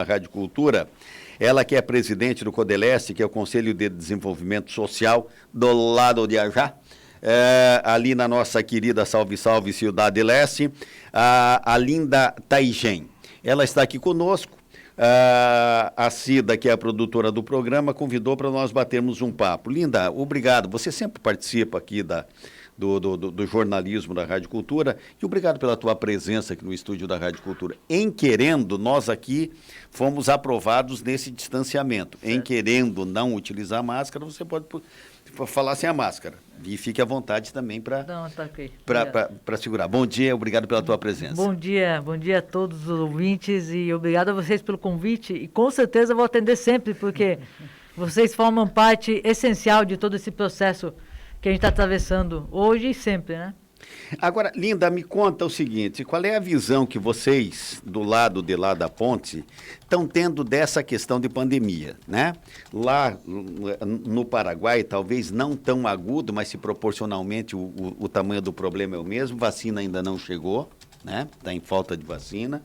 Rádio Cultura, ela que é presidente do CODELESTE, que é o Conselho de Desenvolvimento Social do lado de Ajá, ali na nossa querida Salve Salve Cidade Leste, a Linda Taigen. Ela está aqui conosco. A Cida, que é a produtora do programa, convidou para nós batermos um papo. Linda, obrigado. Você sempre participa aqui do jornalismo da Rádio Cultura e obrigado pela tua presença aqui no estúdio da Rádio Cultura. Em querendo, nós aqui fomos aprovados nesse distanciamento. Certo. Em querendo não utilizar máscara, você pode falar sem a máscara. E fique à vontade também para segurar. Bom dia, obrigado pela tua presença. Bom dia a todos os ouvintes e obrigado a vocês pelo convite. E com certeza vou atender sempre, porque vocês formam parte essencial de todo esse processo que a gente está atravessando hoje e sempre, né? Agora, Linda, me conta o seguinte, qual é a visão que vocês, do lado de lá da ponte, estão tendo dessa questão de pandemia, né? Lá no Paraguai, talvez não tão agudo, mas se proporcionalmente o tamanho do problema é o mesmo, vacina ainda não chegou, né? Está em falta de vacina.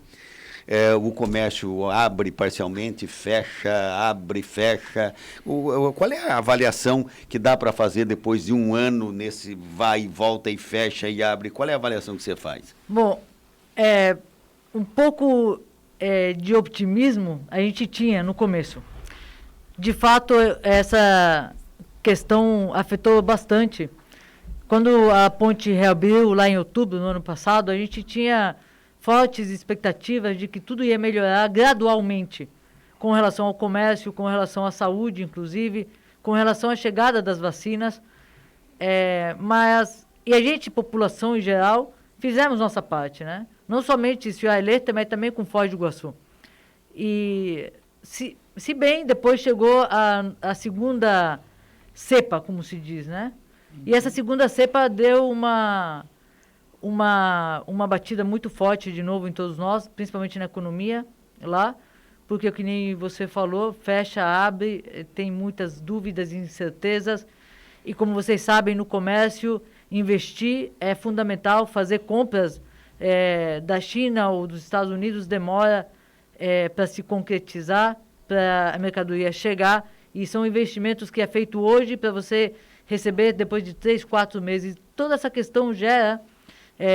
O comércio abre parcialmente, fecha, abre, fecha. Qual é a avaliação que dá para fazer depois de um ano nesse vai e volta e fecha e abre? Qual é a avaliação que você faz? Bom, um pouco de optimismo a gente tinha no começo. De fato, essa questão afetou bastante. Quando a ponte reabriu lá em outubro, no ano passado, a gente tinha fortes expectativas de que tudo ia melhorar gradualmente com relação ao comércio, com relação à saúde, inclusive, com relação à chegada das vacinas. E a gente, população em geral, fizemos nossa parte, né? Não somente Ciudad del Este, mas também com Foz do Iguaçu. E, se bem, depois chegou a segunda cepa, como se diz, né? E essa segunda cepa deu uma batida muito forte de novo em todos nós, principalmente na economia lá, porque, que nem você falou, fecha, abre, tem muitas dúvidas e incertezas, e como vocês sabem, no comércio, investir é fundamental, fazer compras da China ou dos Estados Unidos demora para se concretizar, para a mercadoria chegar, e são investimentos que é feito hoje para você receber depois de 3, 4 meses. Toda essa questão gera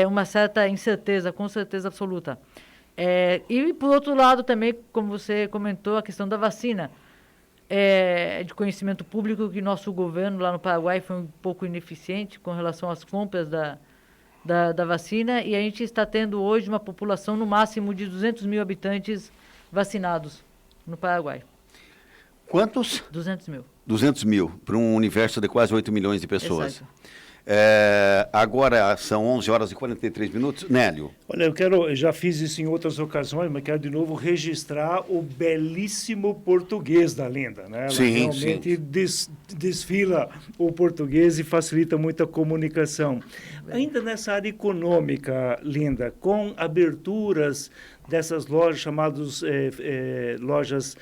uma certa incerteza, com certeza absoluta. E, por outro lado, também, como você comentou, a questão da vacina. De conhecimento público que nosso governo lá no Paraguai foi um pouco ineficiente com relação às compras da vacina, e a gente está tendo hoje uma população no máximo de 200 mil habitantes vacinados no Paraguai. Quantos? 200 mil. 200 mil, para um universo de quase 8 milhões de pessoas. Exato. Agora são 11 horas e 43 minutos. Nélio. Olha, eu já fiz isso em outras ocasiões, mas quero de novo registrar o belíssimo português da Linda, né? Ela realmente desfila o português e facilita muito a comunicação. Ainda nessa área econômica, Linda, com aberturas dessas lojas chamadas lojas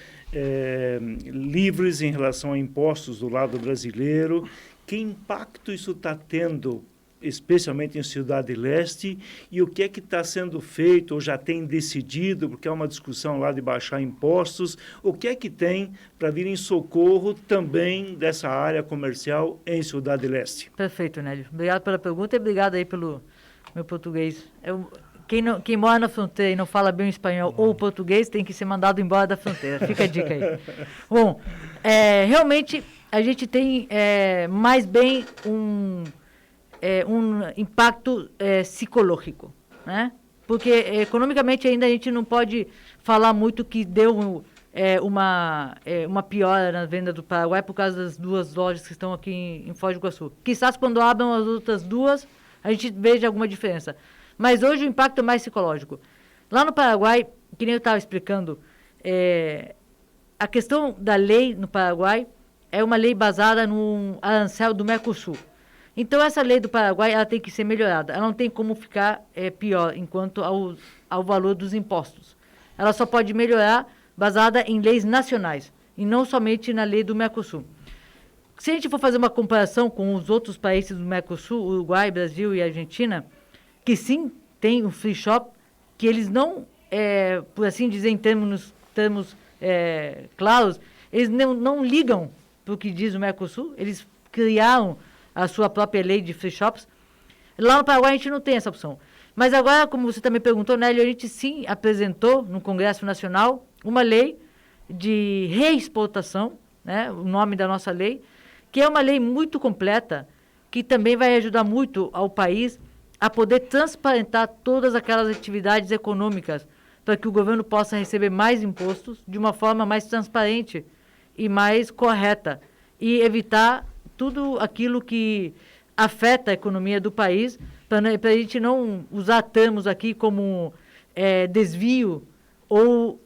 livres em relação a impostos do lado brasileiro, que impacto isso está tendo, especialmente em Cidade Leste, e o que é que está sendo feito, ou já tem decidido, porque há uma discussão lá de baixar impostos, o que é que tem para vir em socorro também dessa área comercial em Cidade Leste? Perfeito, Nélio. Obrigado pela pergunta e obrigado aí pelo meu português. Quem mora na fronteira e não fala bem o espanhol ou o português tem que ser mandado embora da fronteira. Fica a dica aí. Bom, realmente a gente tem mais bem um impacto psicológico, né? Porque economicamente ainda a gente não pode falar muito que deu uma piora na venda do Paraguai por causa das duas lojas que estão aqui em Foz do Iguaçu. Quizás quando abram as outras duas a gente veja alguma diferença. Mas hoje o impacto é mais psicológico. Lá no Paraguai, que nem eu estava explicando, a questão da lei no Paraguai é uma lei baseada no arancel do Mercosul. Então, essa lei do Paraguai ela tem que ser melhorada. Ela não tem como ficar pior enquanto ao valor dos impostos. Ela só pode melhorar baseada em leis nacionais e não somente na lei do Mercosul. Se a gente for fazer uma comparação com os outros países do Mercosul, Uruguai, Brasil e Argentina, que sim tem o free shop, que eles não, por assim dizer, em termos termos claros, eles não ligam para o que diz o Mercosul, eles criaram a sua própria lei de free shops. Lá no Paraguai a gente não tem essa opção. Mas agora, como você também perguntou, Nélio, a gente sim apresentou no Congresso Nacional uma lei de reexportação, né, o nome da nossa lei, que é uma lei muito completa, que também vai ajudar muito ao país a poder transparentar todas aquelas atividades econômicas para que o governo possa receber mais impostos de uma forma mais transparente e mais correta e evitar tudo aquilo que afeta a economia do país, para a gente não usar termos aqui como desvio ou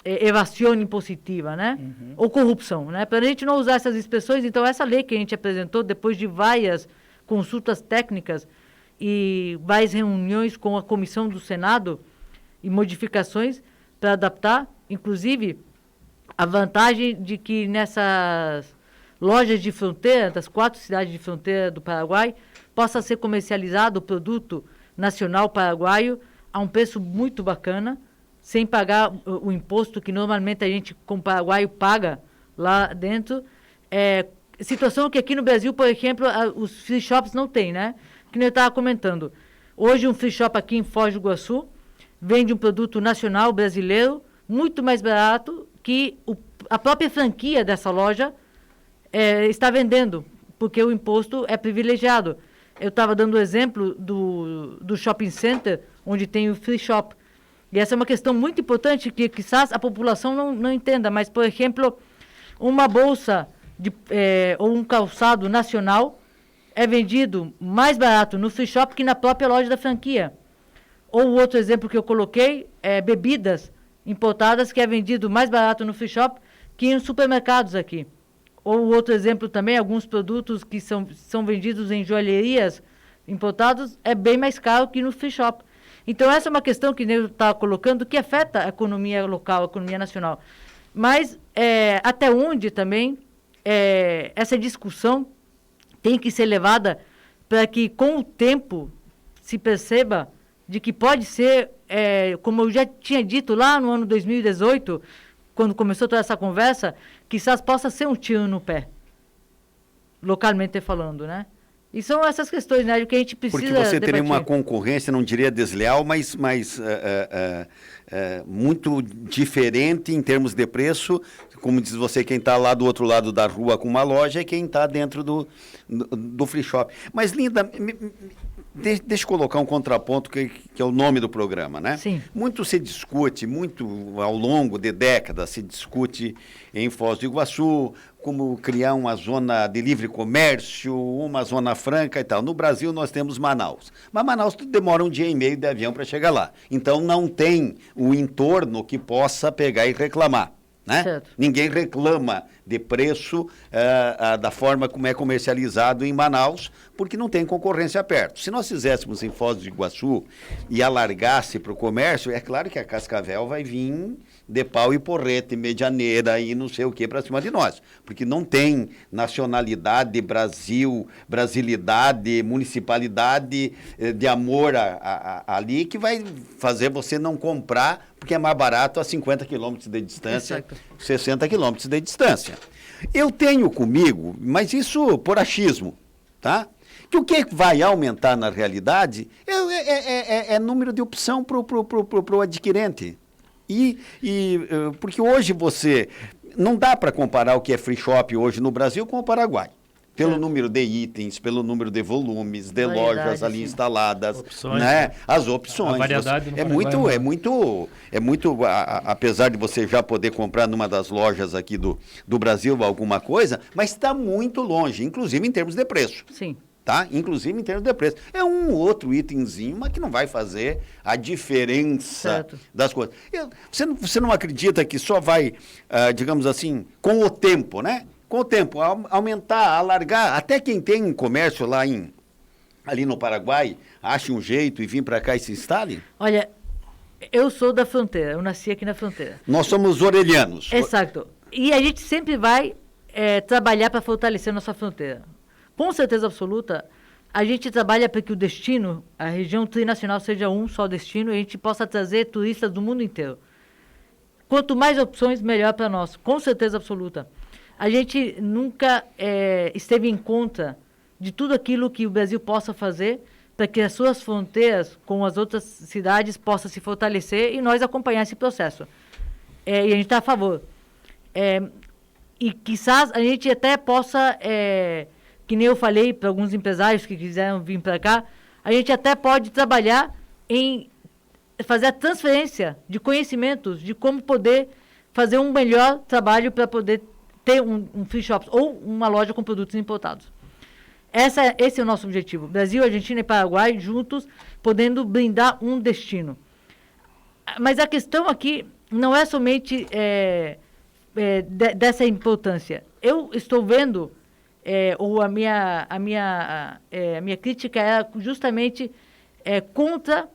evasão impositiva, né? Uhum. Ou corrupção, né? Para a gente não usar essas expressões, então essa lei que a gente apresentou, depois de várias consultas técnicas e várias reuniões com a comissão do Senado e modificações para adaptar, inclusive a vantagem de que nessas lojas de fronteira, das 4 cidades de fronteira do Paraguai, possa ser comercializado o produto nacional paraguaio a um preço muito bacana, sem pagar o imposto que normalmente a gente, como paraguaio, paga lá dentro. Situação que aqui no Brasil, por exemplo, os free shops não tem, né? Que eu estava comentando. Hoje, um free shop aqui em Foz do Iguaçu vende um produto nacional brasileiro muito mais barato que a própria franquia dessa loja está vendendo, porque o imposto é privilegiado. Eu estava dando o exemplo do shopping center, onde tem o free shop. E essa é uma questão muito importante que quizás a população não entenda, mas, por exemplo, uma bolsa ou um calçado nacional é vendido mais barato no free shop que na própria loja da franquia. Ou o outro exemplo que eu coloquei bebidas importadas que é vendido mais barato no free shop que nos supermercados aqui. Ou outro exemplo também, alguns produtos que são vendidos em joalherias importados é bem mais caro que no free shop. Então, essa é uma questão que eu estava colocando que afeta a economia local, a economia nacional. Mas até onde também essa discussão tem que ser levada para que, com o tempo, se perceba de que pode ser, como eu já tinha dito lá no ano 2018, quando começou toda essa conversa, quizás possa ser um tiro no pé, localmente falando, né? E são essas questões, né, que a gente precisa Porque você teria debater. uma concorrência, não diria desleal, mas muito diferente em termos de preço. Como diz você, quem está lá do outro lado da rua com uma loja é quem está dentro do free shop. Mas, Linda, deixa eu colocar um contraponto que é o nome do programa, né? Sim. Muito se discute, muito ao longo de décadas se discute em Foz do Iguaçu, como criar uma zona de livre comércio, uma zona franca e tal. No Brasil nós temos Manaus, mas Manaus demora 1 dia e meio de avião para chegar lá. Então não tem o entorno que possa pegar e reclamar. Né? Certo. Ninguém reclama de preço da forma como é comercializado em Manaus, porque não tem concorrência perto. Se nós fizéssemos em Foz do Iguaçu e alargasse para o comércio, é claro que a Cascavel vai vir de pau e porrete, medianeira e não sei o que para cima de nós, porque não tem nacionalidade, Brasil, brasilidade, municipalidade de amor ali que vai fazer você não comprar porque é mais barato a 50 quilômetros de distância, Exato. 60 quilômetros de distância. Eu tenho comigo, mas isso por achismo, tá? Que o que vai aumentar na realidade é número de opção para o adquirente. Porque hoje não dá para comparar o que é free shop hoje no Brasil com o Paraguai. Pelo número de itens, pelo número de volumes, de lojas ali instaladas, opções, né? As opções. A variedade no É muito, apesar de você já poder comprar numa das lojas aqui do Brasil alguma coisa, mas está muito longe, inclusive em termos de preço. Sim. Tá? Inclusive em termos de preço. É um outro itemzinho, mas que não vai fazer a diferença Certo. das coisas. Você não acredita que só vai, digamos assim, com o tempo, né? Com o tempo, aumentar, alargar, até quem tem comércio lá ali no Paraguai, ache um jeito e vir para cá e se instale? Olha, eu sou da fronteira, eu nasci aqui na fronteira. Nós somos orelhanos. Exato. E a gente sempre vai trabalhar para fortalecer nossa fronteira. Com certeza absoluta, a gente trabalha para que o destino, a região trinacional seja um só destino e a gente possa trazer turistas do mundo inteiro. quanto mais opções, melhor para nós, com certeza absoluta. A gente nunca esteve em conta de tudo aquilo que o Brasil possa fazer para que as suas fronteiras com as outras cidades possam se fortalecer e nós acompanhar esse processo. E a gente está a favor. E quizás a gente até possa, que nem eu falei para alguns empresários que quiseram vir para cá, a gente até pode trabalhar em fazer a transferência de conhecimentos de como poder fazer um melhor trabalho para poder ter um free shop ou uma loja com produtos importados. Esse é o nosso objetivo. Brasil, Argentina e Paraguai juntos, podendo brindar um destino. Mas a questão aqui não é somente dessa importância. Eu estou vendo, ou a minha crítica é justamente contra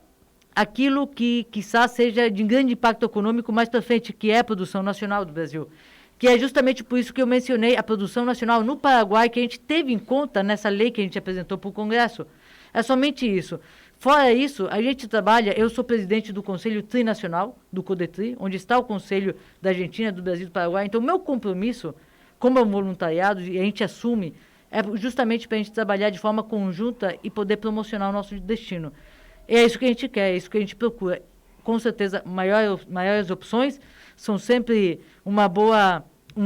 aquilo que quizás seja de grande impacto econômico mais para frente, que é a produção nacional do Brasil. Que é justamente por isso que eu mencionei a produção nacional no Paraguai, que a gente teve em conta nessa lei que a gente apresentou para o Congresso. É somente isso. Fora isso, a gente trabalha, eu sou presidente do Conselho Trinacional, do CODETRI, onde está o Conselho da Argentina, do Brasil e do Paraguai. Então, o meu compromisso, como é um voluntariado, e a gente assume, é justamente para a gente trabalhar de forma conjunta e poder promocionar o nosso destino. E é isso que a gente quer, é isso que a gente procura. Com certeza, maiores opções são sempre um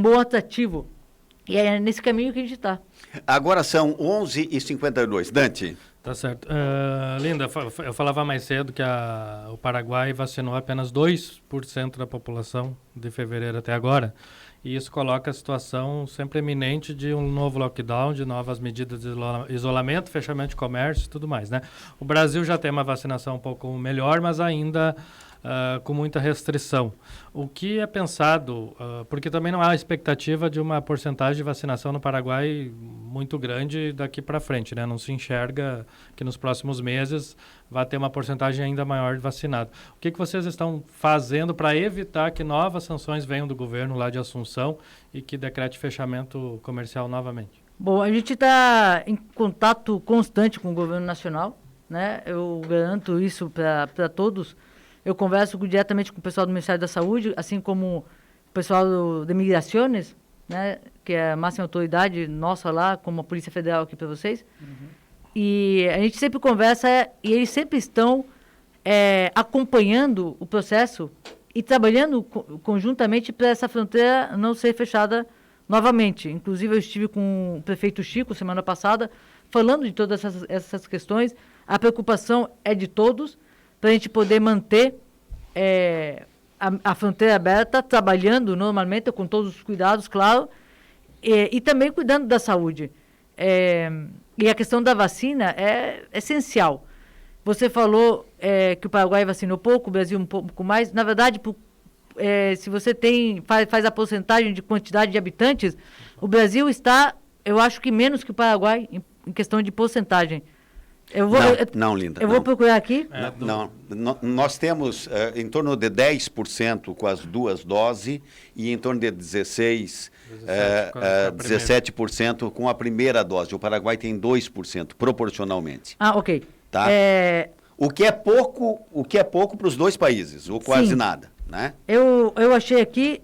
bom atrativo. E é nesse caminho que a gente está. Agora são 11h52. Dante. Tá certo. Linda, eu falava mais cedo que o Paraguai vacinou apenas 2% da população de fevereiro até agora. E isso coloca a situação sempre iminente de um novo lockdown, de novas medidas de isolamento, fechamento de comércio e tudo mais, né? O Brasil já tem uma vacinação um pouco melhor, mas ainda com muita restrição. O que é pensado, porque também não há expectativa de uma porcentagem de vacinação no Paraguai muito grande daqui para frente, né? Não se enxerga que nos próximos meses vai ter uma porcentagem ainda maior de vacinado. O que vocês estão fazendo para evitar que novas sanções venham do governo lá de Assunção e que decrete fechamento comercial novamente? Bom, a gente está em contato constante com o governo nacional, né? Eu garanto isso para todos. Eu converso diretamente com o pessoal do Ministério da Saúde, assim como o pessoal de Migrações, né, que é a máxima autoridade nossa lá, como a Polícia Federal aqui para vocês. Uhum. E a gente sempre conversa e eles sempre estão acompanhando o processo e trabalhando conjuntamente para essa fronteira não ser fechada novamente. Inclusive, eu estive com o prefeito Chico semana passada falando de todas essas questões. A preocupação é de todos, para a gente poder manter a fronteira aberta, trabalhando normalmente, com todos os cuidados, claro, e também cuidando da saúde. E a questão da vacina é essencial. Você falou que o Paraguai vacinou pouco, o Brasil um pouco mais. Na verdade, se você faz a porcentagem de quantidade de habitantes, o Brasil está, eu acho que menos que o Paraguai, em questão de porcentagem. Não, Linda. Eu vou procurar aqui. Nós temos em torno de 10% com as duas doses e em torno de 17% com a primeira dose. O Paraguai tem 2%, proporcionalmente. Ah, ok. Tá? O que é pouco para os dois países, ou quase nada, né? Eu achei aqui,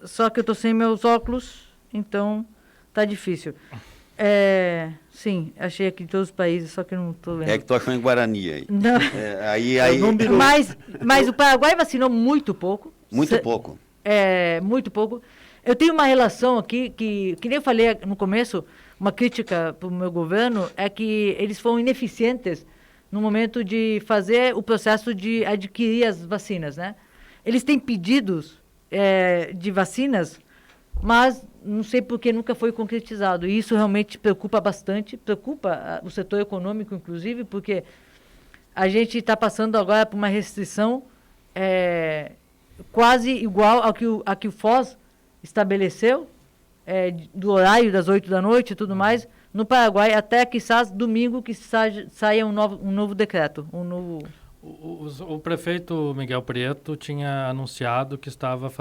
só que eu estou sem meus óculos, então tá difícil. Sim, achei aqui de todos os países, só que eu não estou vendo. É que tu achou em Guarani aí. Não. Mas o Paraguai vacinou muito pouco. Muito pouco. Muito pouco. Eu tenho uma relação aqui que nem eu falei no começo, uma crítica para o meu governo, é que eles foram ineficientes no momento de fazer o processo de adquirir as vacinas, né? Eles têm pedidos de vacinas, mas não sei por que nunca foi concretizado. E isso realmente preocupa bastante, preocupa o setor econômico, inclusive, porque a gente está passando agora por uma restrição quase igual ao que o Foz estabeleceu, do horário das 8 da noite e tudo mais, no Paraguai, até quizás domingo que saia um novo decreto, um novo... O prefeito Miguel Prieto tinha anunciado que estava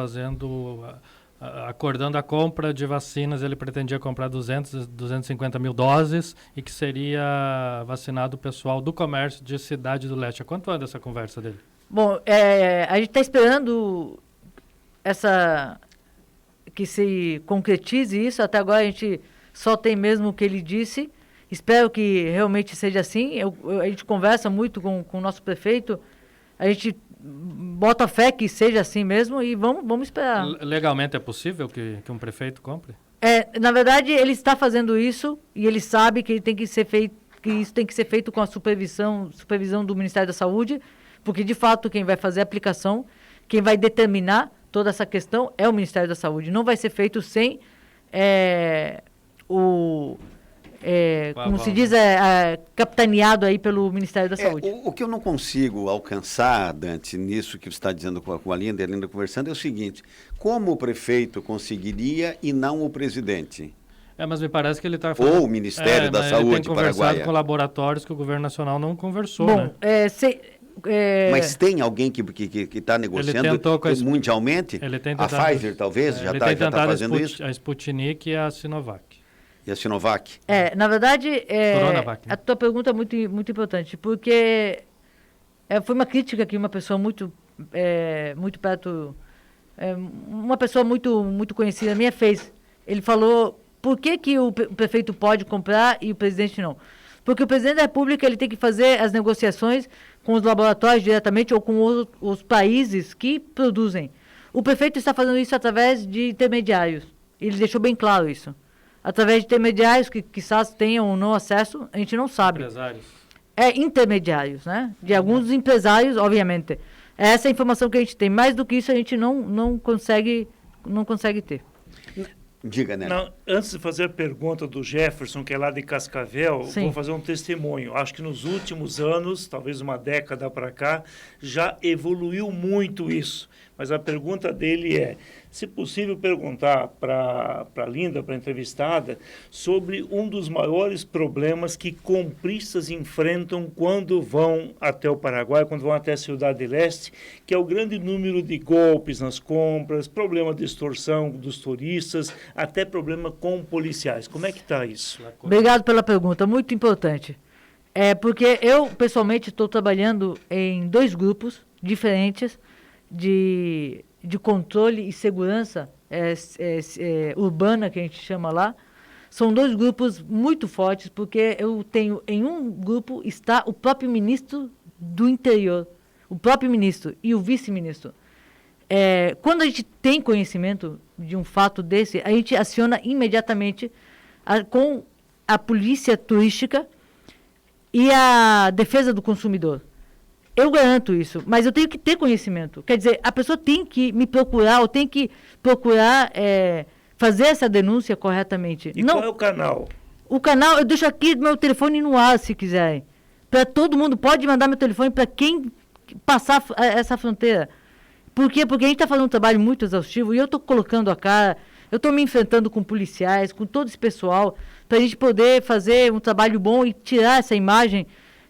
acordando a compra de vacinas. Ele pretendia comprar 250 mil doses e que seria vacinado o pessoal do comércio de Cidade do Leste. Há quanto anda essa conversa dele? Bom, a gente está esperando que se concretize isso. Até agora a gente só tem mesmo o que ele disse. Espero que realmente seja assim. A gente conversa muito com o nosso prefeito, a gente bota fé que seja assim mesmo e vamos esperar. Legalmente é possível que um prefeito compre? Na verdade, ele está fazendo isso e ele sabe que ele tem que ser feito, que isso tem que ser feito com a supervisão do Ministério da Saúde, porque de fato quem vai fazer a aplicação, quem vai determinar toda essa questão é o Ministério da Saúde. Não vai ser feito sem como se diz, capitaneado aí pelo Ministério da Saúde. O que eu não consigo alcançar, Dante, nisso que você está dizendo com a Linda conversando, é o seguinte: como o prefeito conseguiria e não o presidente? Mas me parece que ele está falando... Ou o Ministério da Saúde ele tem conversado paraguaia. Com laboratórios que o governo nacional não conversou, Bom, né? Mas tem alguém que está negociando mundialmente? A Pfizer, talvez, já está fazendo isso? A Sputnik e a Sinovac. E a Sinovac? Na verdade, Coronavac, né? a tua pergunta é muito, muito importante, porque foi uma crítica que uma pessoa muito perto, uma pessoa muito conhecida minha fez. Ele falou, por que o prefeito pode comprar e o presidente não? Porque o presidente da República ele tem que fazer as negociações com os laboratórios diretamente ou com os países que produzem. O prefeito está fazendo isso através de intermediários. Ele deixou bem claro isso. Através de intermediários que quizás tenham ou não acesso, a gente não sabe. Empresários. Intermediários, né? De alguns empresários, obviamente. Essa é a informação que a gente tem. Mais do que isso, a gente não consegue ter. Diga, né? Antes de fazer a pergunta do Jefferson, que é lá de Cascavel, Sim. Vou fazer um testemunho. Acho que nos últimos anos, talvez uma década para cá, já evoluiu muito isso. Mas a pergunta dele é, se possível, perguntar para a Linda, para a entrevistada, sobre um dos maiores problemas que compristas enfrentam quando vão até o Paraguai, quando vão até a Ciudad del Este, que é o grande número de golpes nas compras, problema de extorsão dos turistas, até problema com policiais. Como é que está isso? Obrigado pela pergunta, muito importante. Porque eu, pessoalmente, estou trabalhando em 2 grupos diferentes de controle e segurança urbana, que a gente chama lá. São 2 grupos muito fortes, porque eu tenho, em um grupo está o próprio ministro do interior, o próprio ministro e o vice-ministro. Quando a gente tem conhecimento de um fato desse, a gente aciona imediatamente com a polícia turística e a defesa do consumidor. Eu garanto isso, mas eu tenho que ter conhecimento. Quer dizer, a pessoa tem que me procurar, ou tem que procurar fazer essa denúncia corretamente. E qual é o canal? O canal, eu deixo aqui meu telefone no ar, se quiserem. Para todo mundo, pode mandar meu telefone para quem passar essa fronteira. Por quê? Porque a gente está fazendo um trabalho muito exaustivo e eu estou colocando a cara, eu estou me enfrentando com policiais, com todo esse pessoal, para a gente poder fazer um trabalho bom e tirar essa imagem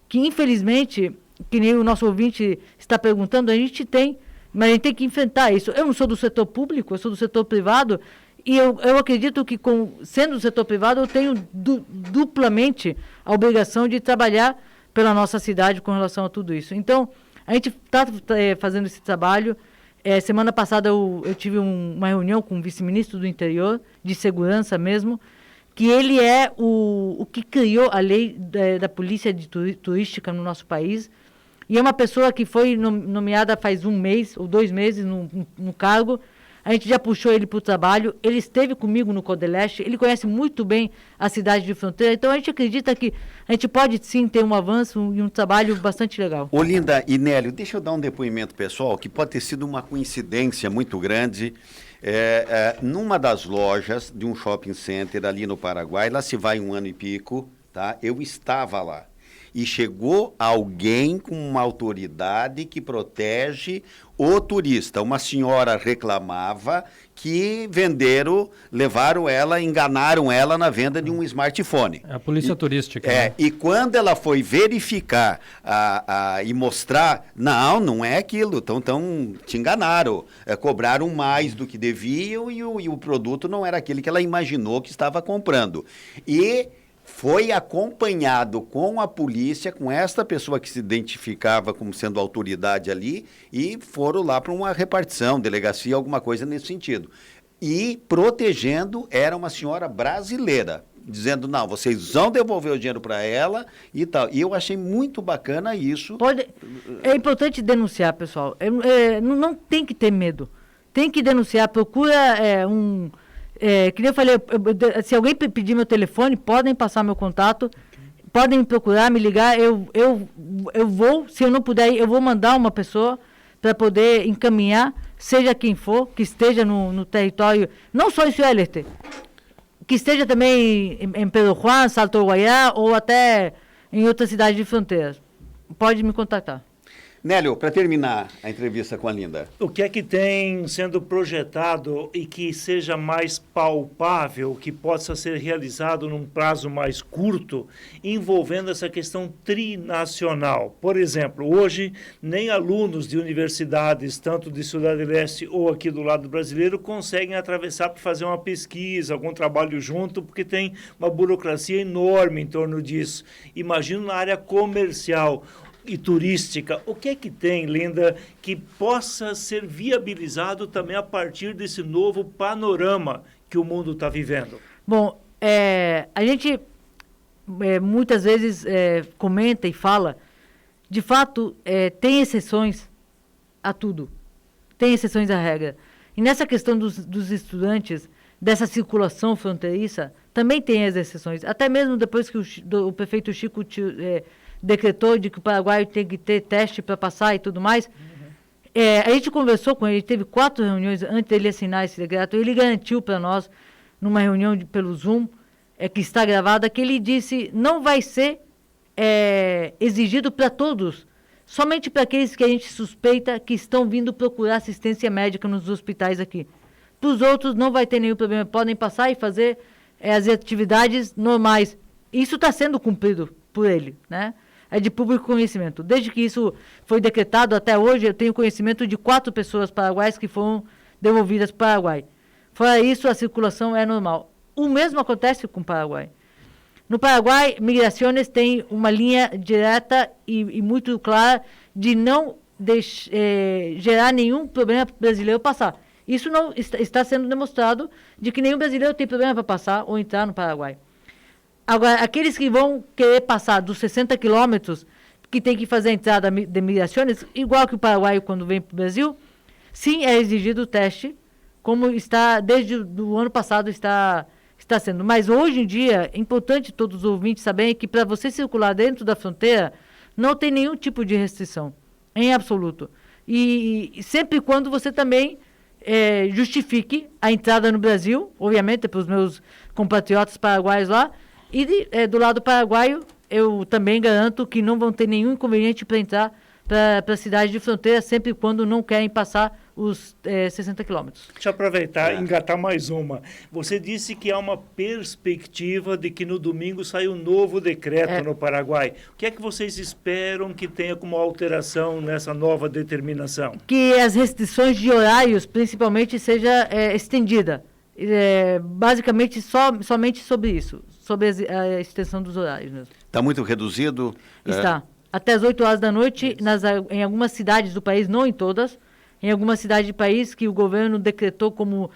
que, infelizmente, que nem o nosso ouvinte está perguntando, a gente tem, mas a gente tem que enfrentar isso. Eu não sou do setor público, eu sou do setor privado, e eu acredito que, sendo do setor privado, eu tenho duplamente a obrigação de trabalhar pela nossa cidade com relação a tudo isso. Então, a gente está fazendo esse trabalho. Semana passada eu tive uma reunião com o vice-ministro do interior, de segurança mesmo, que ele é o que criou a lei da polícia turística no nosso país, e é uma pessoa que foi nomeada faz 1 mês ou 2 meses no cargo. A gente já puxou ele para o trabalho, ele esteve comigo no Codeleste, ele conhece muito bem a cidade de fronteira, então a gente acredita que a gente pode sim ter um avanço e um trabalho bastante legal. Olinda e Nélio, deixa eu dar um depoimento pessoal, que pode ter sido uma coincidência muito grande. Numa das lojas de um shopping center ali no Paraguai, lá se vai 1 ano e pico, tá? Eu estava lá. E chegou alguém com uma autoridade que protege o turista. Uma senhora reclamava que levaram ela, enganaram ela na venda de um smartphone. É a polícia turística. Né? E quando ela foi verificar e mostrar, não é aquilo, então te enganaram, cobraram mais do que deviam e o produto não era aquele que ela imaginou que estava comprando. E foi acompanhado com a polícia, com esta pessoa que se identificava como sendo autoridade ali, e foram lá para uma repartição, delegacia, alguma coisa nesse sentido. E protegendo, era uma senhora brasileira, dizendo, não, vocês vão devolver o dinheiro para ela e tal. E eu achei muito bacana isso. É importante denunciar, pessoal. Não tem que ter medo. Tem que denunciar. Procura que nem eu falei, se alguém pedir meu telefone, podem passar meu contato, podem me procurar, me ligar. Eu vou, se eu não puder ir, eu vou mandar uma pessoa para poder encaminhar, seja quem for, que esteja no território, não só em Ciudad del Este, que esteja também em Pedro Juan, Salto Guayá ou até em outras cidades de fronteiras. Pode me contactar. Nélio, para terminar a entrevista com a Linda. O que é que tem sendo projetado e que seja mais palpável, que possa ser realizado num prazo mais curto, envolvendo essa questão trinacional? Por exemplo, hoje, nem alunos de universidades, tanto de Ciudad del Este ou aqui do lado brasileiro, conseguem atravessar para fazer uma pesquisa, algum trabalho junto, porque tem uma burocracia enorme em torno disso. Imagino na área comercial e turística, o que é que tem, Linda, que possa ser viabilizado também a partir desse novo panorama que o mundo está vivendo? Bom, a gente muitas vezes comenta e fala, de fato, tem exceções a tudo, tem exceções à regra. E nessa questão dos estudantes, dessa circulação fronteiriça, também tem as exceções. Até mesmo depois que o prefeito Chico decretou de que o Paraguai tem que ter teste para passar e tudo mais. A gente conversou com ele, teve 4 reuniões antes dele assinar esse decreto. Ele garantiu para nós, numa reunião pelo Zoom, que está gravada, que ele disse não vai ser exigido para todos, somente para aqueles que a gente suspeita que estão vindo procurar assistência médica nos hospitais aqui. Para os outros não vai ter nenhum problema, podem passar e fazer as atividades normais. Isso está sendo cumprido por ele, né? É de público conhecimento. Desde que isso foi decretado até hoje, eu tenho conhecimento de 4 pessoas paraguaias que foram devolvidas para o Paraguai. Fora isso, a circulação é normal. O mesmo acontece com o Paraguai. No Paraguai, Migrações tem uma linha direta e muito clara de não gerar nenhum problema para o brasileiro passar. Isso não está sendo demonstrado de que nenhum brasileiro tem problema para passar ou entrar no Paraguai. Agora, aqueles que vão querer passar dos 60 quilômetros, que tem que fazer a entrada de migrações, igual que o paraguaio quando vem para o Brasil, sim, é exigido o teste, como está, desde o ano passado está sendo. Mas hoje em dia, é importante todos os ouvintes saberem que para você circular dentro da fronteira, não tem nenhum tipo de restrição, em absoluto. E sempre quando você também justifique a entrada no Brasil, obviamente, para os meus compatriotas paraguaios lá, e do lado paraguaio, eu também garanto que não vão ter nenhum inconveniente para entrar para a cidade de fronteira, sempre quando não querem passar os 60 quilômetros. Deixa eu aproveitar e engatar mais uma. Você disse que há uma perspectiva de que no domingo sai um novo decreto no Paraguai. O que é que vocês esperam que tenha como alteração nessa nova determinação? Que as restrições de horários, principalmente, seja estendida. Basicamente, somente sobre isso, sobre a extensão dos horários mesmo. Está muito reduzido? Está. Até as 8 horas da noite, em algumas cidades do país, não em todas, em algumas cidades do país que o governo decretou como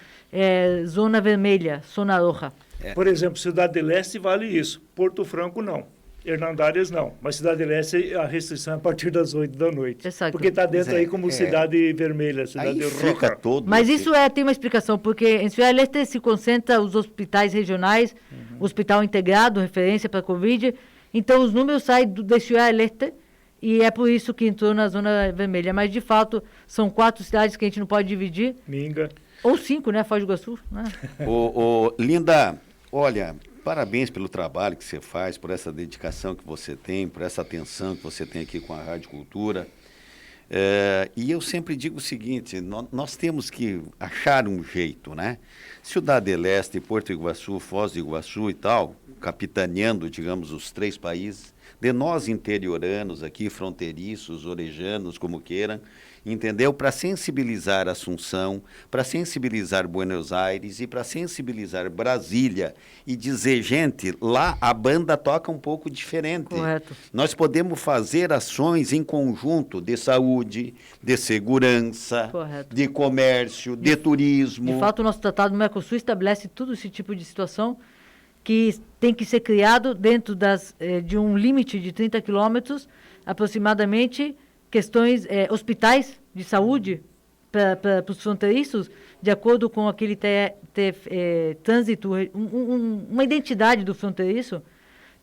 zona vermelha, zona roja. Por exemplo, Cidade del Este vale isso, Porto Franco não. Hernandárias não, mas Cidade del Este a restrição é a partir das 8 da noite. Exato. Porque está dentro aí como cidade vermelha, cidade roja. Mas isso tem uma explicação, porque em Ciudad del Este se concentra os hospitais regionais, hospital integrado, referência para a Covid, então os números saem de Ciudad del Este e é por isso que entrou na zona vermelha. Mas de fato são 4 cidades que a gente não pode dividir. Minga. Ou 5, né? Foz do Iguaçu. Né? Linda, olha, parabéns pelo trabalho que você faz, por essa dedicação que você tem, por essa atenção que você tem aqui com a Rádio Cultura. E eu sempre digo o seguinte, nós temos que achar um jeito, né? Ciudad del Este, Porto Iguaçu, Foz do Iguaçu e tal, capitaneando, digamos, os 3 países, de nós interioranos aqui, fronteiriços, orejanos, como queiram, entendeu? Para sensibilizar Assunção, para sensibilizar Buenos Aires e para sensibilizar Brasília e dizer, gente, lá a banda toca um pouco diferente. Correto. Nós podemos fazer ações em conjunto de saúde, de segurança, Correto. de comércio, de turismo. De fato, o nosso tratado do Mercosul estabelece tudo esse tipo de situação que tem que ser criado dentro de um limite de 30 quilômetros, aproximadamente, questões, hospitais de saúde para os fronteiriços, de acordo com aquele trânsito, uma identidade do fronteiriço.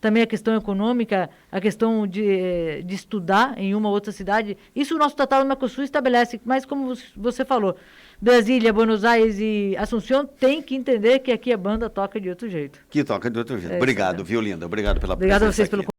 Também a questão econômica, a questão de estudar em uma ou outra cidade. Isso o nosso Tratado do Mercosul estabelece, mas como você falou, Brasília, Buenos Aires e Assunção tem que entender que aqui a banda toca de outro jeito. Que toca de outro jeito. Obrigado, viu, Linda? Obrigado pela presença. Obrigado a vocês aqui. pelo